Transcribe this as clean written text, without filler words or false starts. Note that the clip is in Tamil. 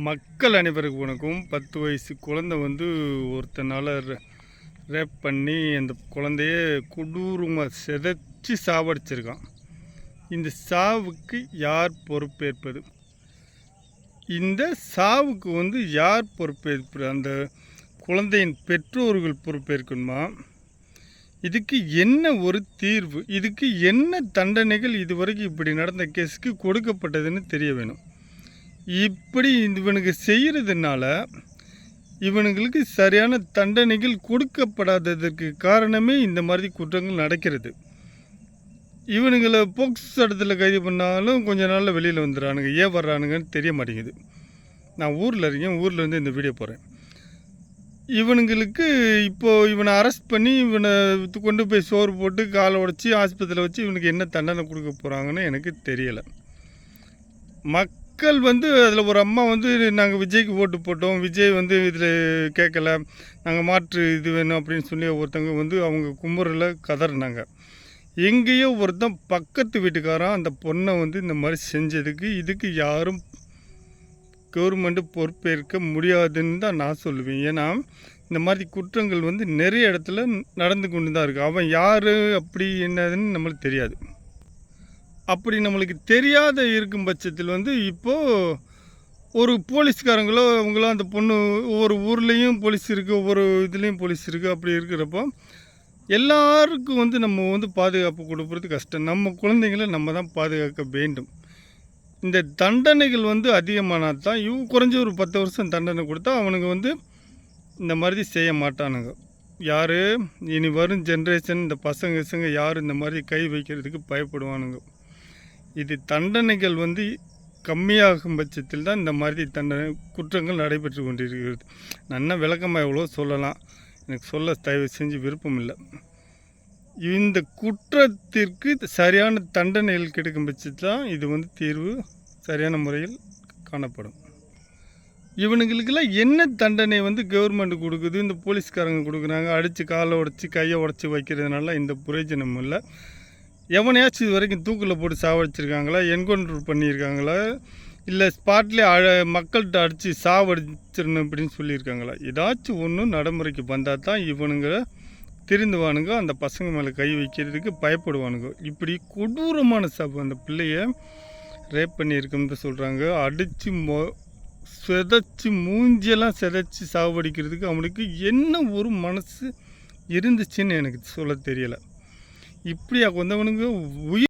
மக்கள் அனைவருக்கும் வணக்கம். 10 வயசு குழந்தை ஒருத்தனால் ரேப் பண்ணி அந்த குழந்தைய கொடூரமாக சிதைச்சி சாவடிச்சிருக்கான். இந்த சாவுக்கு யார் பொறுப்பேற்பது? இந்த சாவுக்கு யார் பொறுப்பேற்பது? அந்த குழந்தையின் பெற்றோர்கள் பொறுப்பேற்கணுமா? இதுக்கு என்ன ஒரு தீர்வு? இதுக்கு என்ன தண்டனைகள் இதுவரைக்கும் இப்படி நடந்த கேஸுக்கு கொடுக்கப்பட்டதுன்னு தெரிய வேணும். இப்படி இவனுக்கு செய்கிறதுனால இவனுங்களுக்கு சரியான தண்டனைகள் கொடுக்கப்படாததற்கு காரணமே இந்த மாதிரி குற்றங்கள் நடக்கிறது. இவனுங்களை போக்ஸ் சட்டத்தில் கைது பண்ணாலும் கொஞ்ச நாளில் வெளியில் வந்துடுறானுங்க. ஏன் வர்றானுங்கன்னு தெரிய மாட்டேங்குது. நான் ஊரில் இருக்கேன், ஊரில் இந்த வீடியோ போகிறேன். இவனுங்களுக்கு இப்போது இவனை அரெஸ்ட் பண்ணி இவனை கொண்டு போய் சோறு போட்டு காலை உடச்சி ஆஸ்பத்திரியில் வச்சு இவனுக்கு என்ன தண்டனை கொடுக்க போகிறாங்கன்னு எனக்கு தெரியலை. மக்கள் அதில் ஒரு அம்மா நாங்கள் விஜய்க்கு ஓட்டு போட்டோம், விஜய் இதில் கேட்கல, நாங்கள் மாற்று இது வேணும் அப்படின்னு சொல்லி ஒருத்தவங்க அவங்க கும்பரில் கதறினாங்க. எங்கேயோ ஒருத்தன் பக்கத்து வீட்டுக்காரன் அந்த பொண்ணை இந்த மாதிரி செஞ்சதுக்கு இதுக்கு யாரும் கவர்மெண்ட்டு பொறுப்பேற்க முடியாதுன்னு தான் நான் சொல்லுவேன். ஏன்னா இந்த மாதிரி குற்றங்கள் நிறைய இடத்துல நடந்து கொண்டு தான் இருக்குது. அவன் யார் அப்படி என்னதுன்னு நம்மளுக்கு தெரியாது. அப்படி நம்மளுக்கு தெரியாத இருக்கும் பட்சத்தில் இப்போது ஒரு போலீஸ்காரங்களோ அவங்களோ அந்த பொண்ணு ஒவ்வொரு ஊர்லேயும் போலீஸ் இருக்குது, ஒவ்வொரு இதுலேயும் போலீஸ் இருக்குது. அப்படி இருக்கிறப்போ எல்லாருக்கும் நம்ம பாதுகாப்பு கொடுக்குறது கஷ்டம். நம்ம குழந்தைங்களை நம்ம தான் பாதுகாக்க வேண்டும். இந்த தண்டனைகள் அதிகமானால் தான் குறைஞ்ச ஒரு 10 வருஷம் தண்டனை கொடுத்தா அவனுங்க இந்த மாதிரி செய்ய மாட்டானுங்க. யார் இனி வரும் ஜென்ரேஷன் இந்த பசங்க யார் இந்த மாதிரி கை வைக்கிறதுக்கு பயப்படுவானுங்க. இது தண்டனைகள் கம்மியாகும் பட்சத்தில் தான் இந்த மாதிரி குற்றங்கள் நடைபெற்று கொண்டிருக்கிறது. நல்ல விளக்கமாக எவ்வளோ சொல்லலாம், எனக்கு சொல்ல தயவு செஞ்சு விருப்பம் இல்லை. இந்த குற்றத்திற்கு சரியான தண்டனைகள் கிடைக்கும் பட்சத்தில் தான் இது தீர்வு சரியான முறையில் காணப்படும். இவனுங்களுக்கெல்லாம் என்ன தண்டனை கவர்மெண்ட் கொடுக்குது, இந்த போலீஸ்காரங்க கொடுக்குறாங்க. அடித்து காலை உடச்சி கையை உடச்சி வைக்கிறதுனால இந்த பிரயோஜனம் இல்லை. எவனையாச்சும் இது வரைக்கும் தூக்கில் போட்டு சாவடிச்சிருக்காங்களா, என்கவுண்டர் பண்ணியிருக்காங்களா, இல்லை ஸ்பாட்லேயே மக்கள்கிட்ட அடித்து சாவடிச்சிடணும் அப்படின்னு சொல்லியிருக்காங்களா? ஏதாச்சும் ஒன்று நடைமுறைக்கு வந்தால் தான் இவனுங்களை திருந்துவானுங்க, அந்த பசங்க மேலே கை வைக்கிறதுக்கு பயப்படுவானுங்க. இப்படி கொடூரமான அந்த பிள்ளைய ரேப் பண்ணியிருக்குன்னு சொல்கிறாங்க. அடித்து சிதைச்சி மூஞ்சியெல்லாம் சிதைச்சி சாவடிக்கிறதுக்கு அவனுக்கு என்ன ஒரு மனசு இருந்துச்சுன்னு எனக்கு சொல்ல தெரியலை. இப்படியா வந்தவனுங்க உயிர்